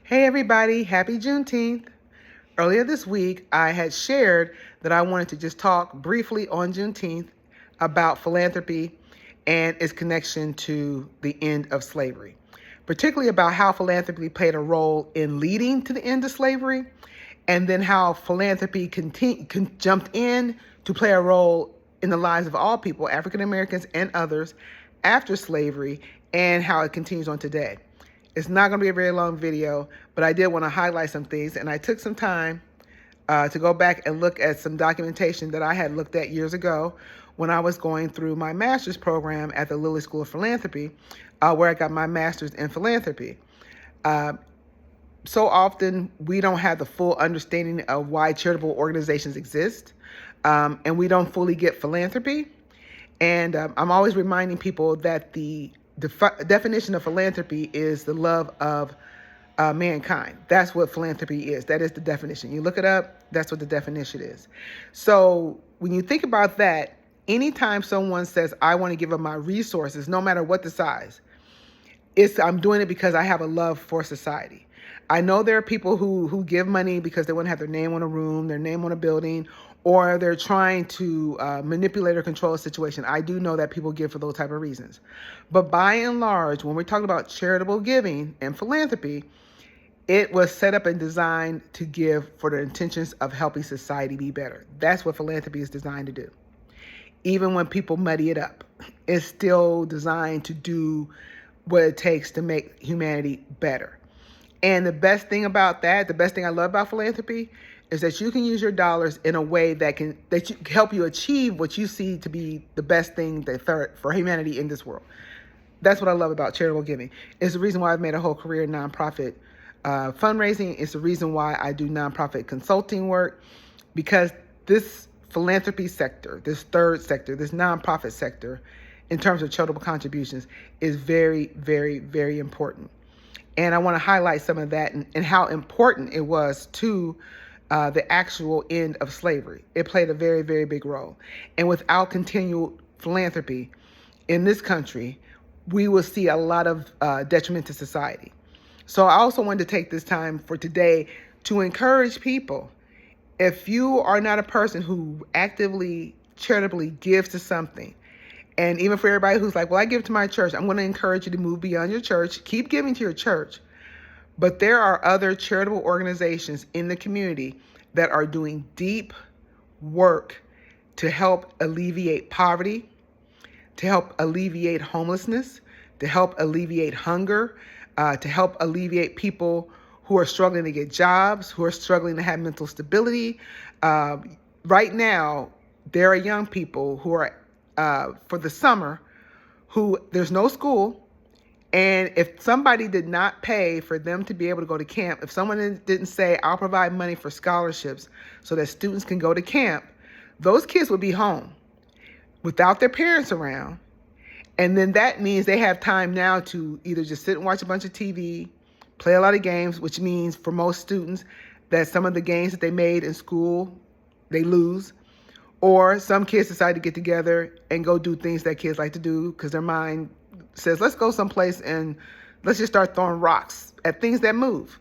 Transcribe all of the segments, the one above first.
Hey everybody, happy Juneteenth. Earlier this week, I had shared that I wanted to just talk briefly on Juneteenth about philanthropy and its connection to the end of slavery, particularly about how philanthropy played a role in leading to the end of slavery, and then how philanthropy jumped in to play a role in the lives of all people, African Americans and others, after slavery, and how it continues on today. It's not going to be a very long video, but I did want to highlight some things, and I took some time to go back and look at some documentation that I had looked at years ago when I was going through my master's program at the Lilly School of Philanthropy, where I got my master's in philanthropy. So often we don't have the full understanding of why charitable organizations exist, and we don't fully get philanthropy. And I'm always reminding people that the definition of philanthropy is the love of mankind. That's what philanthropy is. That is the definition. You look it up, that's what the definition is. So when you think about that, anytime someone says, I want to give up my resources, no matter what the size, I'm doing it because I have a love for society. I know there are people who give money because they want to have their name on a room, their name on a building, or they're trying to manipulate or control a situation. I do know that people give for those type of reasons. But by and large, when we're talking about charitable giving and philanthropy, it was set up and designed to give for the intentions of helping society be better. That's what philanthropy is designed to do. Even when people muddy it up, it's still designed to do what it takes to make humanity better. And the best thing about that, the best thing I love about philanthropy, is that you can use your dollars in a way that can help you achieve what you see to be the best thing for humanity in this world. That's what I love about charitable giving. It's the reason why I've made a whole career in nonprofit fundraising. It's the reason why I do nonprofit consulting work, because this philanthropy sector, this third sector, this nonprofit sector, in terms of charitable contributions, is very, very, very important. And I want to highlight some of that and how important it was to the actual end of slavery. It played a very, very big role. And without continual philanthropy in this country, we will see a lot of detriment to society. So I also wanted to take this time for today to encourage people. If you are not a person who actively, charitably gives to something, and even for everybody who's like, well, I give to my church, I'm going to encourage you to move beyond your church. Keep giving to your church. But there are other charitable organizations in the community that are doing deep work to help alleviate poverty, to help alleviate homelessness, to help alleviate hunger, to help alleviate people who are struggling to get jobs, who are struggling to have mental stability. Right now, there are young people who are, for the summer, who there's no school. And if somebody did not pay for them to be able to go to camp, if someone didn't say, I'll provide money for scholarships so that students can go to camp, those kids would be home without their parents around. And then that means they have time now to either just sit and watch a bunch of TV, play a lot of games, which means for most students that some of the games that they made in school, they lose. Or some kids decide to get together and go do things that kids like to do because their mind says, let's go someplace and let's just start throwing rocks at things that move.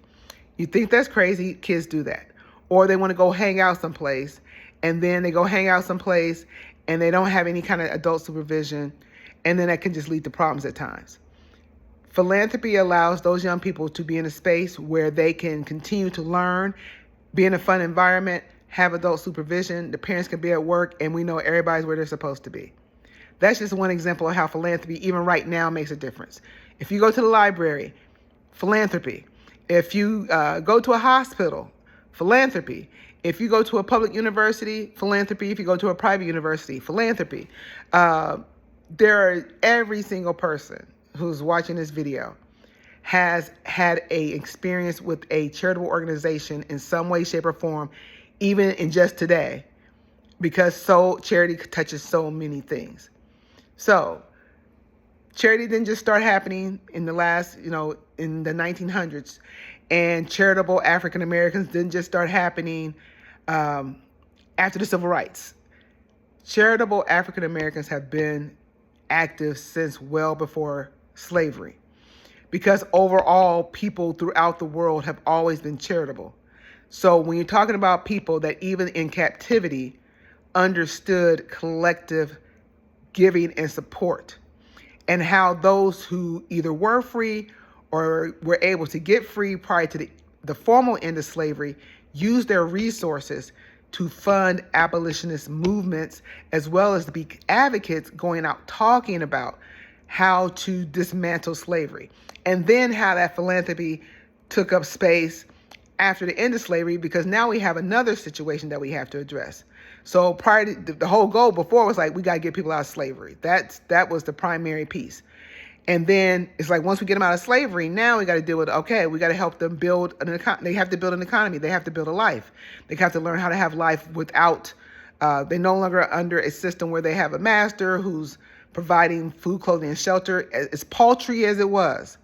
You think that's crazy, kids do that. Or they want to go hang out someplace, and then they go hang out someplace and they don't have any kind of adult supervision, and then that can just lead to problems at times. Philanthropy allows those young people to be in a space where they can continue to learn, be in a fun environment, have adult supervision, the parents can be at work, and we know everybody's where they're supposed to be. That's just one example of how philanthropy, even right now, makes a difference. If you go to the library, philanthropy. If you go to a hospital, philanthropy. If you go to a public university, philanthropy. If you go to a private university, philanthropy. Every single person who's watching this video has had a experience with a charitable organization in some way, shape, or form, even in just today, because charity touches so many things. So charity didn't just start happening in the last, in the 1900s, and charitable African Americans didn't just start happening after the civil rights. Charitable African Americans have been active since well before slavery. because overall people throughout the world have always been charitable. So when you're talking about people that even in captivity understood collective giving and support, and how those who either were free or were able to get free prior to the formal end of slavery used their resources to fund abolitionist movements, as well as to be advocates going out talking about how to dismantle slavery. And then how that philanthropy took up space after the end of slavery, because now we have another situation that we have to address. So prior to the whole goal before was like, we got to get people out of slavery. That was the primary piece. And then it's like, once we get them out of slavery, now we got to deal with, okay, we got to help them build an economy. They have to build an economy. They have to build a life. They have to learn how to have life without, they no longer are under a system where they have a master who's providing food, clothing, and shelter. As paltry as it was,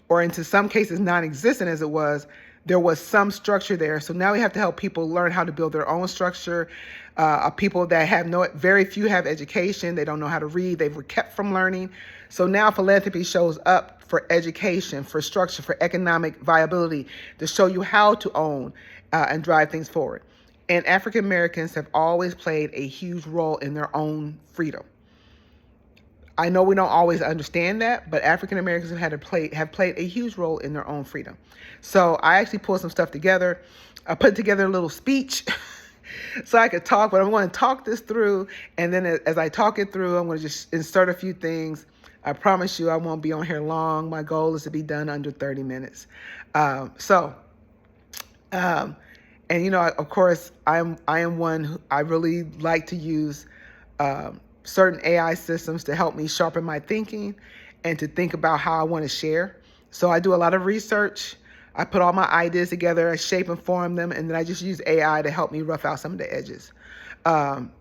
or into some cases non-existent as it was, there was some structure there. So now we have to help people learn how to build their own structure. People that very few have education. They don't know how to read. They were kept from learning. So now philanthropy shows up for education, for structure, for economic viability, to show you how to own and drive things forward. And African Americans have always played a huge role in their own freedom. I know we don't always understand that, but African Americans have played a huge role in their own freedom. So I actually pulled some stuff together. I put together a little speech so I could talk, but I'm going to talk this through. And then as I talk it through, I'm going to just insert a few things. I promise you I won't be on here long. My goal is to be done under 30 minutes. And of course, I am one who I really like to use certain AI systems to help me sharpen my thinking and to think about how I want to share. So I do a lot of research. I put all my ideas together, I shape and form them, and then I just use AI to help me rough out some of the edges,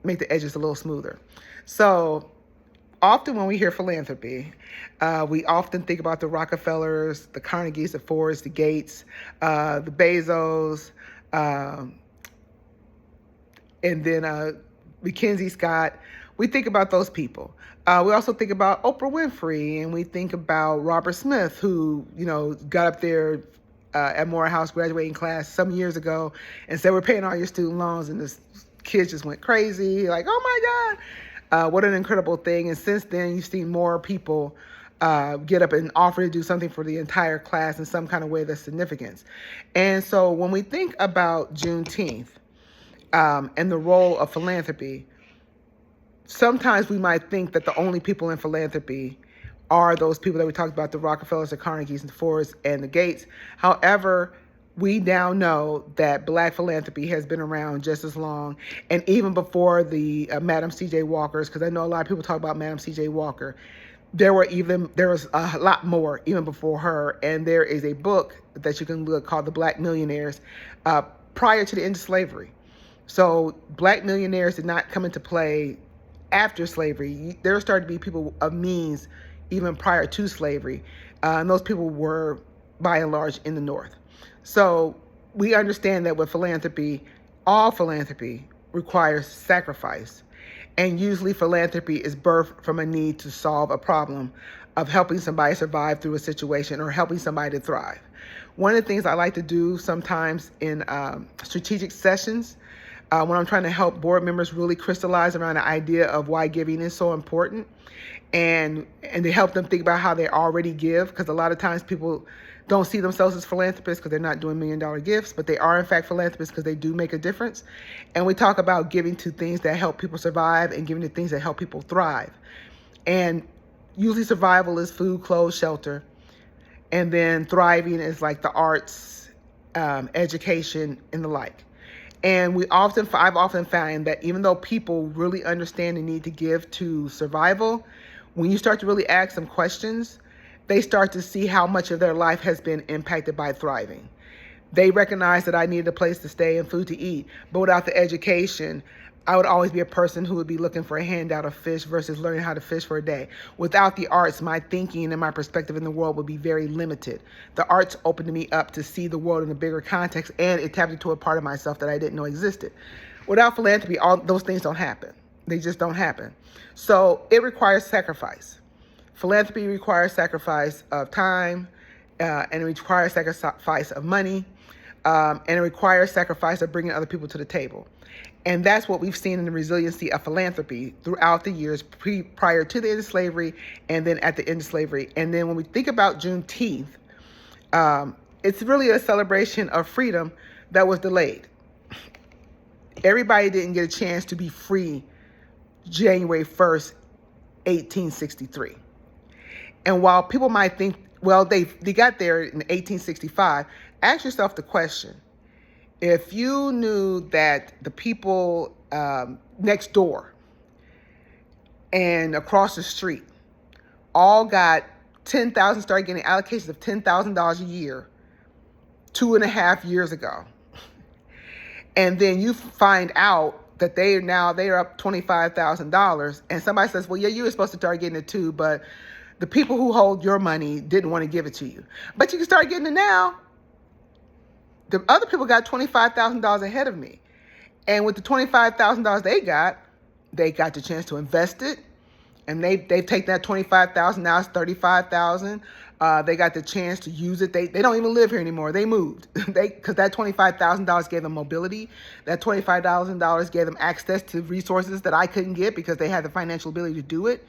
make the edges a little smoother. So often when we hear philanthropy, we often think about the Rockefellers, the Carnegies, the Fords, the Gates, the Bezos, and then Mackenzie Scott. We think about those people. We also think about Oprah Winfrey, and we think about Robert Smith, who, got up there at Morehouse graduating class some years ago and said, we're paying all your student loans. And this kids just went crazy, like, oh my God, what an incredible thing. And since then, you've seen more people get up and offer to do something for the entire class in some kind of way that's significance. And so when we think about Juneteenth and the role of philanthropy, sometimes we might think that the only people in philanthropy are those people that we talked about, the Rockefellers, the Carnegies, and the Fords, and the Gates. However, we now know that Black philanthropy has been around just as long, and even before the Madam C.J. Walkers, because I know a lot of people talk about Madam C.J. Walker. There was a lot more even before her, and there is a book that you can look called The Black Millionaires prior to the end of slavery. So Black millionaires did not come into play after slavery. There started to be people of means even prior to slavery. And those people were, by and large, in the North. So we understand that with philanthropy, all philanthropy requires sacrifice. And usually philanthropy is birthed from a need to solve a problem of helping somebody survive through a situation or helping somebody to thrive. One of the things I like to do sometimes in strategic sessions, when I'm trying to help board members really crystallize around the idea of why giving is so important, and to help them think about how they already give, because a lot of times people don't see themselves as philanthropists because they're not doing $1 million gifts, but they are in fact philanthropists because they do make a difference. And we talk about giving to things that help people survive and giving to things that help people thrive. And usually survival is food, clothes, shelter. And then thriving is like the arts, education, and the like. And I've often found that even though people really understand the need to give to survival, when you start to really ask them questions, they start to see how much of their life has been impacted by thriving. They recognize that I needed a place to stay and food to eat, but without the education, I would always be a person who would be looking for a handout of fish versus learning how to fish for a day. Without the arts, my thinking and my perspective in the world would be very limited. The arts opened me up to see the world in a bigger context, and it tapped into a part of myself that I didn't know existed. Without philanthropy, all those things don't happen. They just don't happen. So it requires sacrifice. Philanthropy requires sacrifice of time, and it requires sacrifice of money, and it requires sacrifice of bringing other people to the table. And that's what we've seen in the resiliency of philanthropy throughout the years prior to the end of slavery and then at the end of slavery. And then when we think about Juneteenth, it's really a celebration of freedom that was delayed. Everybody didn't get a chance to be free January 1st, 1863. And while people might think, well, they got there in 1865, ask yourself the question. If you knew that the people next door and across the street all got started getting allocations of $10,000 a year 2.5 years ago, and then you find out that they're up $25,000, and somebody says, well, yeah, you were supposed to start getting it too, but the people who hold your money didn't want to give it to you. But you can start getting it now. The other people got $25,000 ahead of me. And with the $25,000 they got the chance to invest it. And they've taken that $25,000, now it's $35,000. They got the chance to use it. They don't even live here anymore. They moved. Because that $25,000 gave them mobility. That $25,000 gave them access to resources that I couldn't get because they had the financial ability to do it.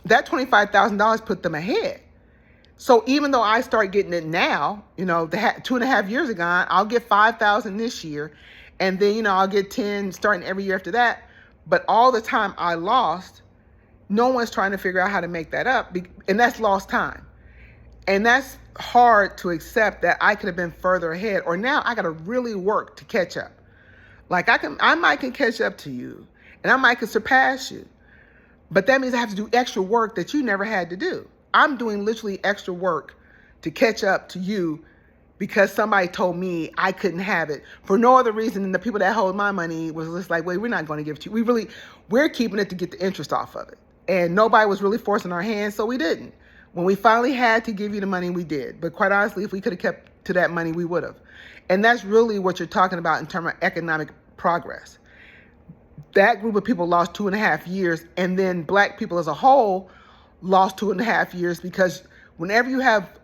That $25,000 put them ahead. So even though I start getting it now, the 2.5 years ago, I'll get $5,000 this year. And then, I'll get 10 starting every year after that. But all the time I lost, no one's trying to figure out how to make that up. And that's lost time. And that's hard to accept, that I could have been further ahead, or now I got to really work to catch up. Like I might can catch up to you, and I might can surpass you. But that means I have to do extra work that you never had to do. I'm doing literally extra work to catch up to you because somebody told me I couldn't have it for no other reason than the people that hold my money was just like, wait, we're not going to give it to you. We're keeping it to get the interest off of it. And nobody was really forcing our hands, so we didn't. When we finally had to give you the money, we did. But quite honestly, if we could have kept to that money, we would have. And that's really what you're talking about in terms of economic progress. That group of people lost 2.5 years, and then Black people as a whole lost 2.5 years, because whenever you have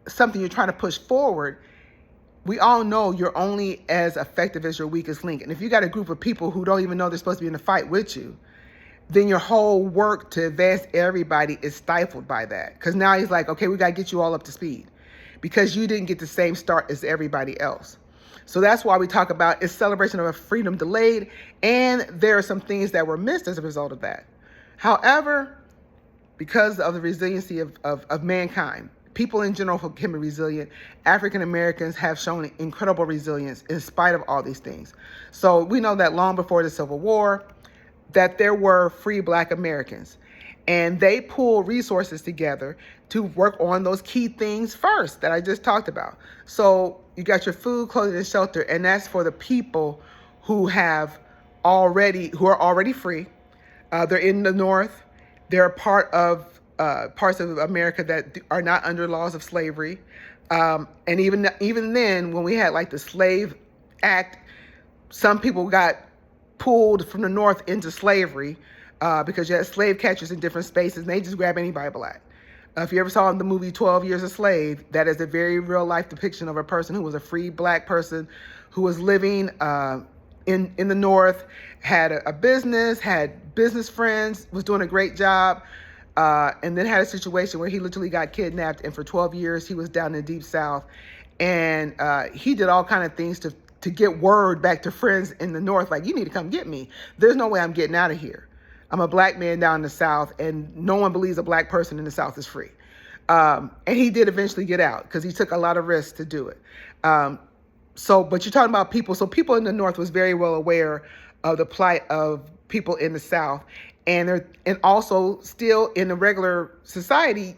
something you're trying to push forward, we all know you're only as effective as your weakest link. And if you got a group of people who don't even know they're supposed to be in a fight with you, then your whole work to advance everybody is stifled by that. Because now he's like, okay, we got to get you all up to speed because you didn't get the same start as everybody else. So that's why we talk about it's celebration of a freedom delayed, and there are some things that were missed as a result of that. However, because of the resiliency of mankind, people in general can be resilient. African Americans have shown incredible resilience in spite of all these things. So we know that long before the Civil War, that there were free Black Americans, and they pulled resources together to work on those key things first that I just talked about. So you got your food, clothing, and shelter, and that's for the people who are already free. They're in the North. They're part of parts of America that are not under laws of slavery. And even then, when we had like the Slave Act, some people got pulled from the North into slavery because you had slave catchers in different spaces, and they just grab anybody Black. If you ever saw the movie 12 Years a Slave, that is a very real life depiction of a person who was a free Black person who was living in the North, had a business, had business friends, was doing a great job, and then had a situation where he literally got kidnapped, and for 12 years he was down in the Deep South, and he did all kind of things to get word back to friends in the North, like, you need to come get me. There's no way I'm getting out of here. I'm a Black man down in the South, and no one believes a Black person in the South is free. And he did eventually get out because he took a lot of risks to do it. But you're talking about people. So people in the North was very well aware of the plight of people in the South, and also still in the regular society,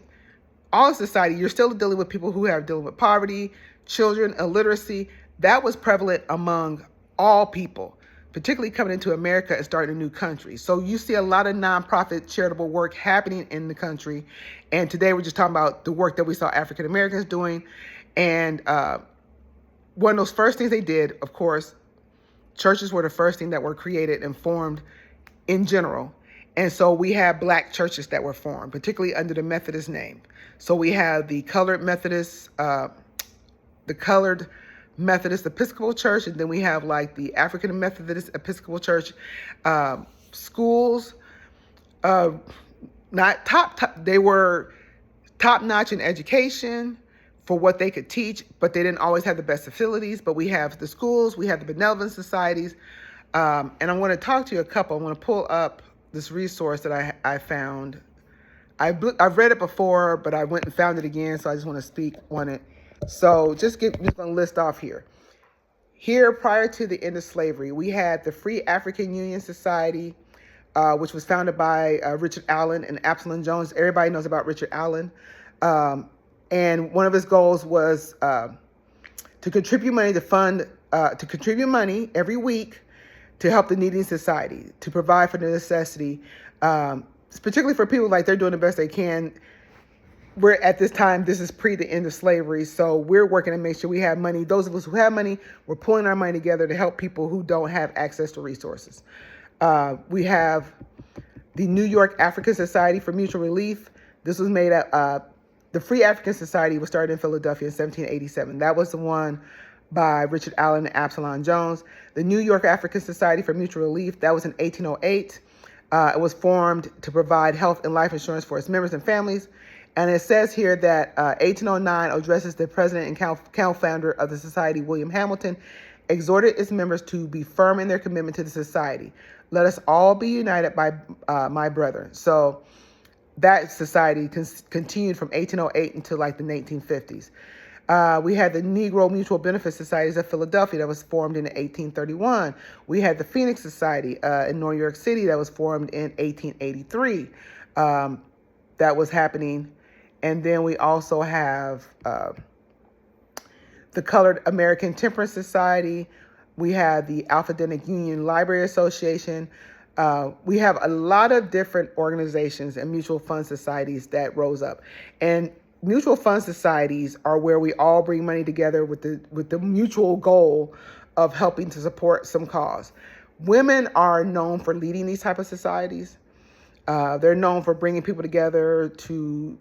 all society, you're still dealing with people who are dealing with poverty, children, illiteracy. That was prevalent among all people, particularly coming into America and starting a new country. So you see a lot of nonprofit charitable work happening in the country. And today we're just talking about the work that we saw African Americans doing. And one of those first things they did, of course, churches were the first thing that were created and formed in general. And so we have black churches that were formed, particularly under the Methodist name. So we have the colored Methodist Episcopal Church, and then we have like the African Methodist Episcopal Church schools. Not top, they were top notch in education for what they could teach, but they didn't always have the best facilities. But we have the schools, we have the benevolent societies, and I'm going to talk to you a couple. I'm going to pull up this resource that I found. I've read it before, but I went and found it again, so I just want to speak on it. So I'm just going to list off here. Here, prior to the end of slavery, we had the Free African Union Society, which was founded by Richard Allen and Absalom Jones. Everybody knows about Richard Allen. And one of his goals was to contribute money every week to help the needy in society, to provide for the necessity, particularly for people like they're doing the best they can. We're at this time, this is pre the end of slavery, so we're working to make sure we have money. Those of us who have money, we're pulling our money together to help people who don't have access to resources. We have the New York African Society for Mutual Relief. This was made up, the Free African Society was started in Philadelphia in 1787. That was the one by Richard Allen and Absalom Jones. The New York African Society for Mutual Relief, that was in 1808. It was formed to provide health and life insurance for its members and families. And it says here that 1809 addresses the president and co-founder of the society, William Hamilton, exhorted its members to be firm in their commitment to the society. Let us all be united by my brethren. So that society continued from 1808 until like the 1950s. We had the Negro Mutual Benefit Societies of Philadelphia that was formed in 1831. We had the Phoenix Society in New York City that was formed in 1883. That was happening. And then we also have the Colored American Temperance Society. We have the Alphabetical Union Library Association. We have a lot of different organizations and mutual fund societies that rose up. And mutual fund societies are where we all bring money together with the mutual goal of helping to support some cause. Women are known for leading these type of societies. They're known for bringing people together to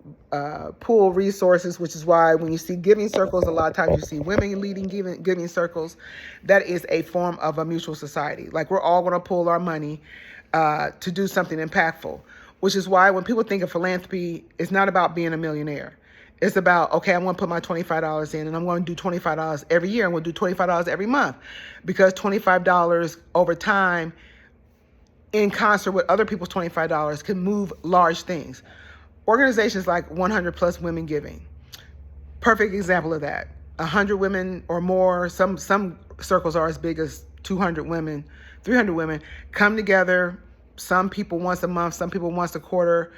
pool resources, which is why when you see giving circles, a lot of times you see women leading giving circles. That is a form of a mutual society. Like we're all going to pool our money to do something impactful, which is why when people think of philanthropy, it's not about being a millionaire. It's about, okay, I'm going to put my $25 in and I'm going to do $25 every year. I'm going to do $25 every month because $25 over time in concert with other people's $25 can move large things. Organizations like 100 Plus Women Giving, perfect example of that. 100 women or more, some circles are as big as 200 women, 300 women, come together, some people once a month, some people once a quarter,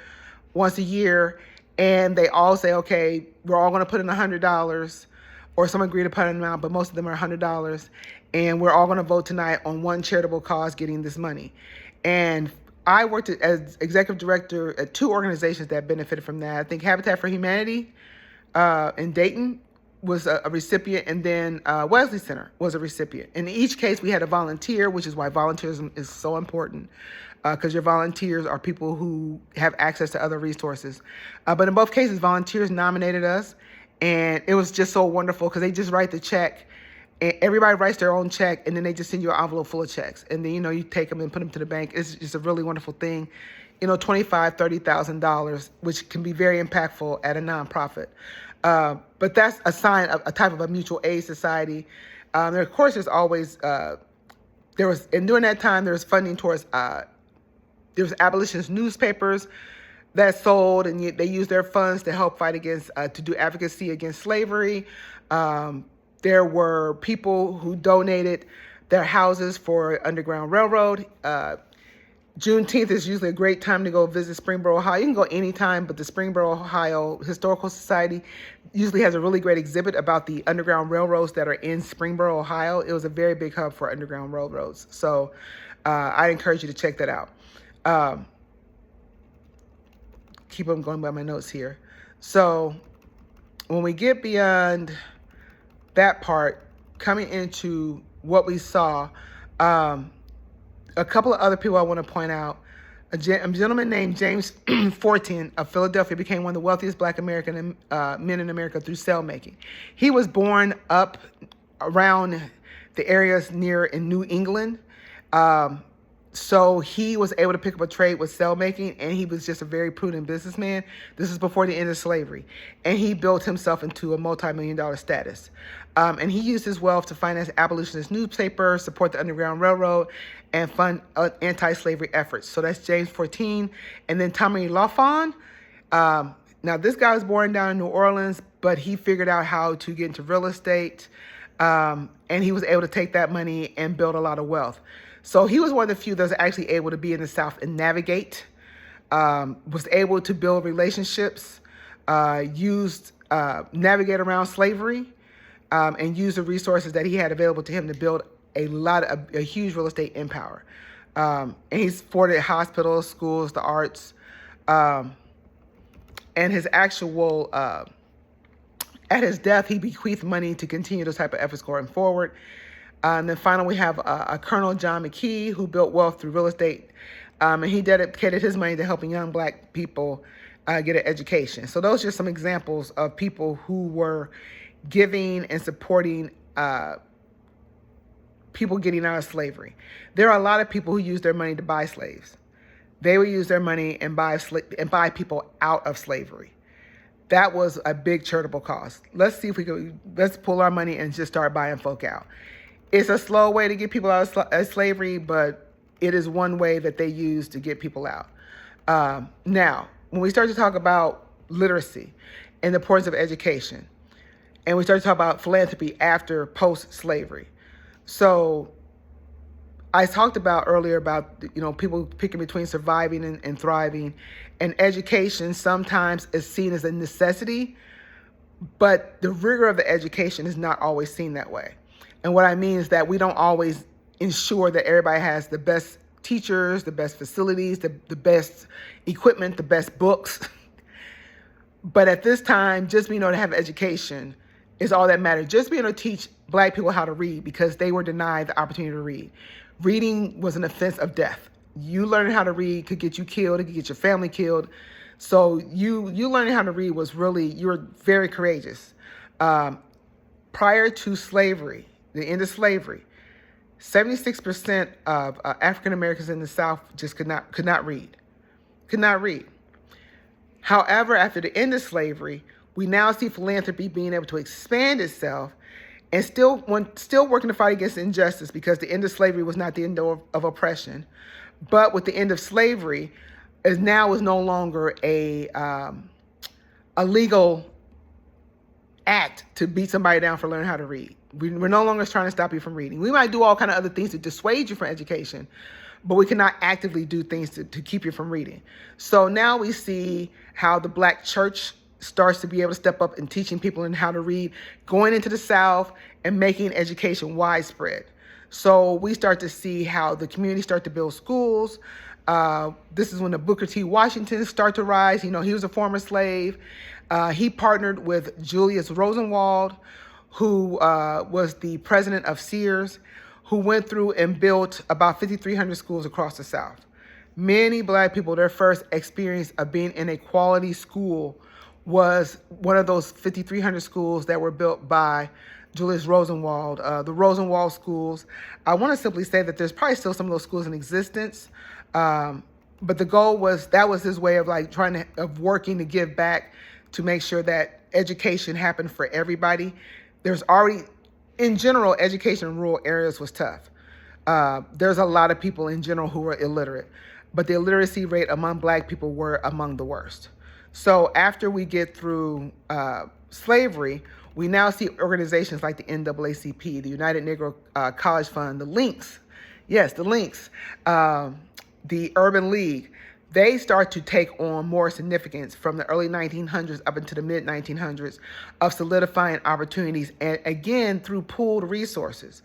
once a year, and they all say, okay, we're all going to put in $100, or some agree to put in an amount, but most of them are $100, and we're all going to vote tonight on one charitable cause getting this money. And I worked as executive director at 2 organizations that benefited from that. I think Habitat for Humanity in Dayton was a recipient, and then Wesley Center was a recipient. In each case, we had a volunteer, which is why volunteerism is so important, because your volunteers are people who have access to other resources. But in both cases, volunteers nominated us, and it was just so wonderful because they just write the check. And everybody writes their own check, and then they just send you an envelope full of checks. And then, you take them and put them to the bank. It's just a really wonderful thing. $25,000, $30,000, which can be very impactful at a nonprofit. But that's a sign of a type of a mutual aid society. There, of course, there's always, and during that time, there was funding towards, there was abolitionist newspapers that sold, and they used their funds to help fight against, to do advocacy against slavery. There were people who donated their houses for Underground Railroad. Juneteenth is usually a great time to go visit Springboro, Ohio. You can go anytime, but the Springboro, Ohio Historical Society usually has a really great exhibit about the Underground Railroads that are in Springboro, Ohio. It was a very big hub for Underground Railroads. So I encourage you to check that out. Keep on going by my notes here. So when we get beyond that part, coming into what we saw, a couple of other people I want to point out. A gentleman named James Fortin of Philadelphia became one of the wealthiest black American men in America through sail making. He was born up around the areas near in New England. So he was able to pick up a trade with sail making, and he was just a very prudent businessman. This is before the end of slavery. And he built himself into a multi-million-dollar status. And he used his wealth to finance abolitionist newspapers, support the Underground Railroad, and fund anti-slavery efforts. So that's James Fortin. And then Tommy Lawfon. Now, this guy was born down in New Orleans, but he figured out how to get into real estate. And he was able to take that money and build a lot of wealth. So he was one of the few that was actually able to be in the South and navigate, was able to build relationships, navigate around slavery, and use the resources that he had available to him to build a huge real estate empire. And he supported hospitals, schools, the arts, and his actual, at his death, he bequeathed money to continue those type of efforts going forward. And then finally, we have a Colonel John McKee, who built wealth through real estate. And he dedicated his money to helping young black people get an education. So those are some examples of people who were giving and supporting people getting out of slavery. There are a lot of people who use their money to buy slaves. They would use their money and buy people out of slavery. That was a big charitable cause. Let's see if let's pull our money and just start buying folk out. It's a slow way to get people out of slavery, but it is one way that they use to get people out. Now, when we start to talk about literacy and the importance of education, and we start to talk about philanthropy after post-slavery. So I talked about earlier about, people picking between surviving and thriving, and education sometimes is seen as a necessity, but the rigor of the education is not always seen that way. And what I mean is that we don't always ensure that everybody has the best teachers, the best facilities, the best equipment, the best books. But at this time, just being able to have education is all that matters. Just being able to teach black people how to read, because they were denied the opportunity to read. Reading was an offense of death. You learning how to read could get you killed. It could get your family killed. So you learning how to read was really, you were very courageous. Prior to slavery, the end of slavery, 76% of African Americans in the South just could not read. Could not read. However, after the end of slavery, we now see philanthropy being able to expand itself and still working to fight against injustice, because the end of slavery was not the end of oppression. But with the end of slavery, is no longer a legal act to beat somebody down for learning how to read. We're no longer trying to stop you from reading. We might do all kind of other things to dissuade you from education, but we cannot actively do things to keep you from reading. So now we see how the black church starts to be able to step up in teaching people in how to read, going into the South and making education widespread. So we start to see how the community start to build schools. This is when the Booker T. Washingtons start to rise. He was a former slave. He partnered with Julius Rosenwald, who was the president of Sears, who went through and built about 5,300 schools across the South. Many black people, their first experience of being in a quality school was one of those 5,300 schools that were built by Julius Rosenwald, the Rosenwald schools. I want to simply say that there's probably still some of those schools in existence, but the goal was, that was his way of of working to give back, to make sure that education happened for everybody. There's already, in general, education in rural areas was tough. There's a lot of people in general who were illiterate, but the illiteracy rate among black people were among the worst. So after we get through slavery, we now see organizations like the NAACP, the United Negro College Fund, the Links, yes, the Links, the Urban League. They start to take on more significance from the early 1900s up into the mid 1900s of solidifying opportunities, and again, through pooled resources.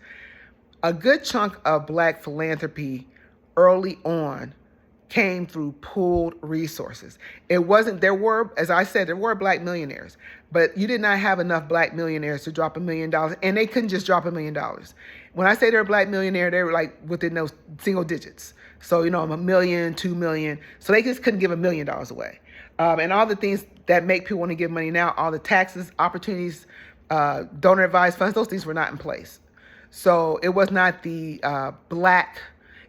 A good chunk of black philanthropy early on came through pooled resources. There were, as I said, there were black millionaires, but you did not have enough black millionaires to drop $1 million, and they couldn't just drop $1 million. When I say they're a black millionaire, they were like within those single digits. So, I'm $1 million, $2 million. So they just couldn't give $1 million away. And all the things that make people want to give money now, all the taxes, opportunities, donor advised funds, those things were not in place. So it was not the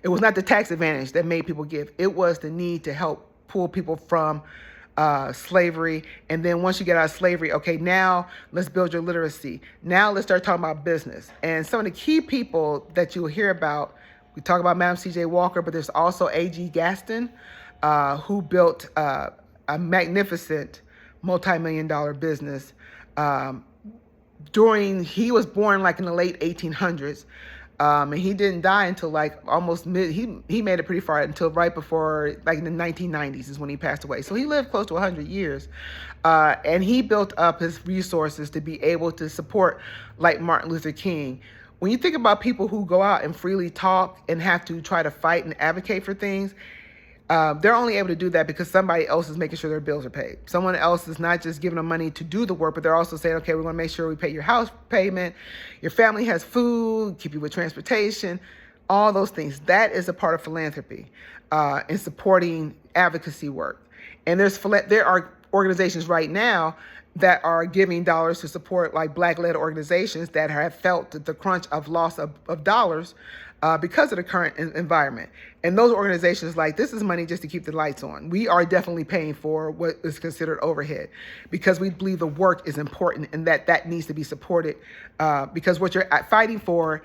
it was not the tax advantage that made people give. It was the need to help pull people from slavery. And then once you get out of slavery, okay, now let's build your literacy. Now let's start talking about business. And some of the key people that you'll hear about, we talk about Madam C.J. Walker, but there's also A.G. Gaston, who built a magnificent multi-million-dollar business. He was born like in the late 1800s. And he didn't die until like almost he made it pretty far until right before, like in the 1990s is when he passed away. So he lived close to 100 years. And he built up his resources to be able to support like Martin Luther King. When you think about people who go out and freely talk and have to try to fight and advocate for things, they're only able to do that because somebody else is making sure their bills are paid. Someone else is not just giving them money to do the work, but they're also saying, okay, we're going to make sure we pay your house payment, your family has food, keep you with transportation, all those things. That is a part of philanthropy in supporting advocacy work. And there are organizations right now that are giving dollars to support like Black-led organizations that have felt the crunch of loss of dollars because of the current environment. And those organizations like, this is money just to keep the lights on. We are definitely paying for what is considered overhead because we believe the work is important and that needs to be supported because what you're fighting for,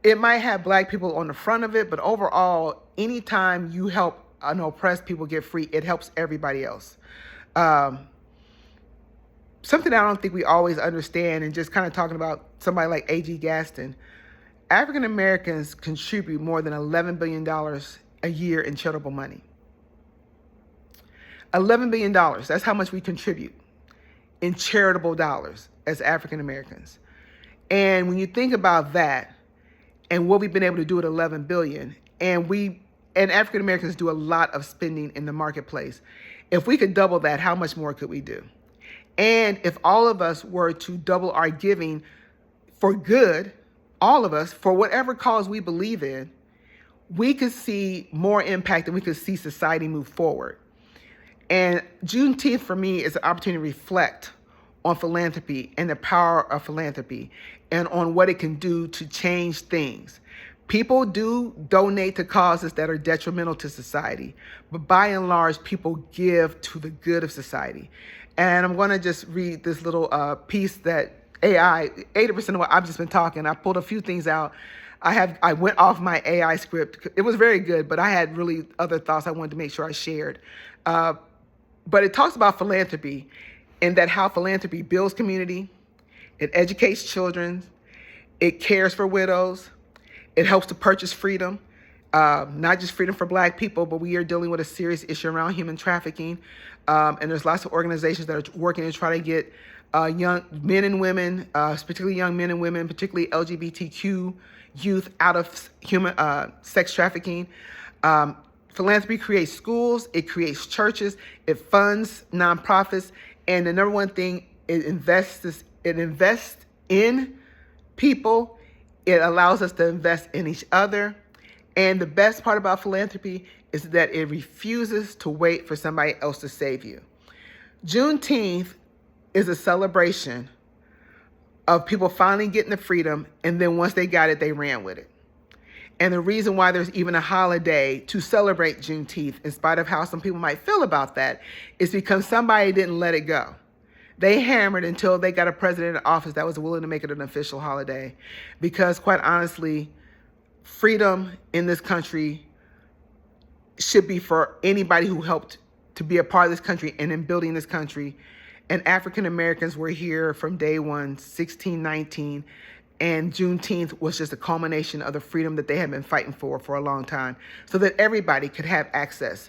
it might have Black people on the front of it, but overall, anytime you help an oppressed people get free, it helps everybody else. Something I don't think we always understand, and just kind of talking about somebody like A.G. Gaston, African Americans contribute more than $11 billion a year in charitable money. $11 billion, that's how much we contribute in charitable dollars as African Americans. And when you think about that and what we've been able to do at 11 billion, and African Americans do a lot of spending in the marketplace. If we could double that, how much more could we do? And if all of us were to double our giving for good, all of us, for whatever cause we believe in, we could see more impact and we could see society move forward. And Juneteenth for me is an opportunity to reflect on philanthropy and the power of philanthropy and on what it can do to change things. People do donate to causes that are detrimental to society, but by and large, people give to the good of society. And I'm going to just read this little piece that 80% of what I've just been talking, I pulled a few things out. I went off my AI script. It was very good, but I had really other thoughts I wanted to make sure I shared. But it talks about philanthropy and that how philanthropy builds community, it educates children, it cares for widows, it helps to purchase freedom, not just freedom for Black people, but we are dealing with a serious issue around human trafficking. And there's lots of organizations that are working to try to get young men and women, particularly young men and women, particularly LGBTQ youth out of human sex trafficking. Philanthropy creates schools, it creates churches, it funds nonprofits, and the number one thing, it invests in people. It allows us to invest in each other. And the best part about philanthropy is that it refuses to wait for somebody else to save you. Juneteenth is a celebration of people finally getting the freedom, and then once they got it, they ran with it. And the reason why there's even a holiday to celebrate Juneteenth, in spite of how some people might feel about that, is because somebody didn't let it go. They hammered until they got a president in office that was willing to make it an official holiday. Because quite honestly, freedom in this country should be for anybody who helped to be a part of this country and in building this country. And African Americans were here from day one, 1619. And Juneteenth was just a culmination of the freedom that they had been fighting for a long time, so that everybody could have access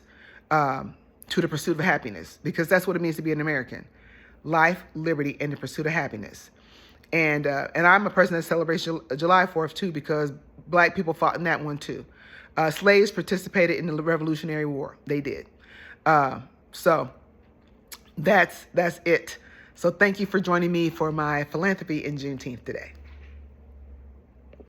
to the pursuit of happiness, because that's what it means to be an American. Life, liberty, and the pursuit of happiness. And I'm a person that celebrates July 4th too, because Black people fought in that one too. Slaves participated in the Revolutionary War. They did. So that's it. So thank you for joining me for my philanthropy in Juneteenth today.